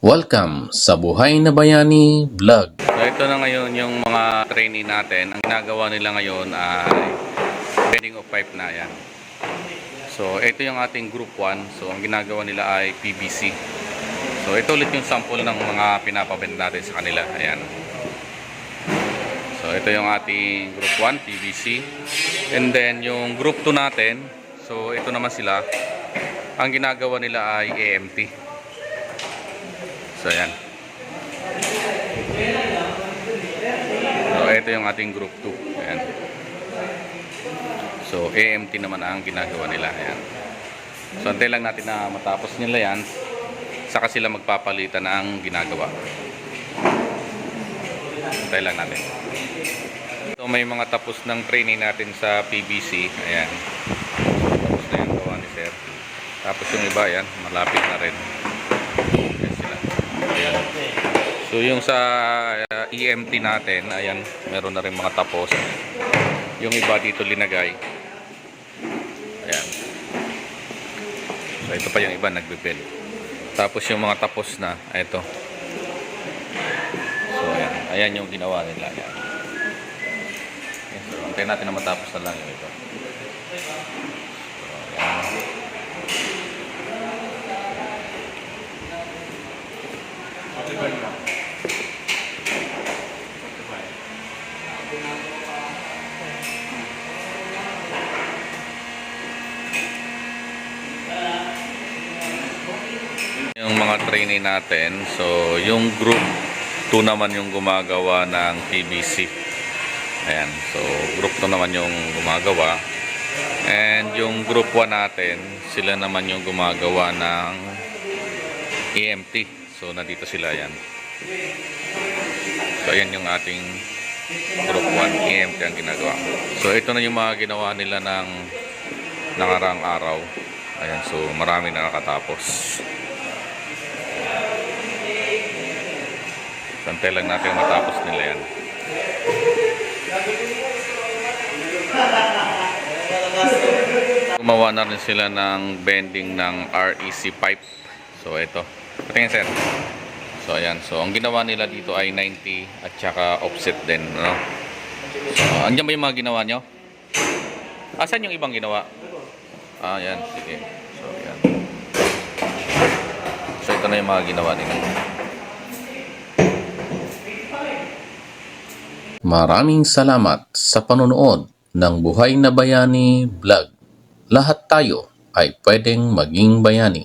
Welcome sa Buhay na Bayani Vlog. So ito na ngayon yung mga trainee natin. Ang ginagawa nila ngayon ay bending of pipe na yan. So ito yung ating group 1. So ang ginagawa nila ay PVC. So ito ulit yung sample ng mga pinapabend natin sa kanila. Ayan. So ito yung ating group 1 PVC. And then yung group 2 natin. So ito naman sila. Ang ginagawa nila ay AMT. So ayan. So ito yung ating group 2. Ayan. So AMT naman ang ginagawa nila. Ayan. So antay lang natin na matapos nila yan. Saka sila magpapalitan ng ginagawa. Antay lang natin. So may mga tapos ng training natin sa PVC. Ayan. Tapos na yung gawa ni Sir. Tapos yung iba yan. Malapit na rin. Ayan sila. Ayan. So yung sa EMT natin, ayan, meron na rin mga tapos. Yung iba dito linagay. Ayan. So ito pa yung iba nagbe-bend. Tapos yung mga tapos na, ito. So ayan, ayan yung ginawa nila. Ayan. Okay, so antayin natin na matapos na lang yung ito. So ayan. Yung mga trainee natin, so yung group 2 naman yung gumagawa ng PVC. Ayan, so group 2 naman yung gumagawa. And yung group 1 natin, sila naman yung gumagawa ng EMT. So nandito sila yan. So ayan yung ating group 1, EMT ang ginagawa. So ito na yung mga ginawa nila ng nakarang araw. Ayan, so marami na nakatapos. Santay lang natin matapos nila yan. Gumawa na rin sila ng bending ng REC pipe. So ito. Patingin sir. So ayan. So ang ginawa nila dito ay 90 at saka offset din. No? So andyan ba yung mga ginawa nyo? Asan yung ibang ginawa? Ah, yan. Sige. So ayan. So ito na yung mga ginawa nila. Maraming salamat sa panonood ng Buhay na Bayani Vlog. Lahat tayo ay pwedeng maging bayani.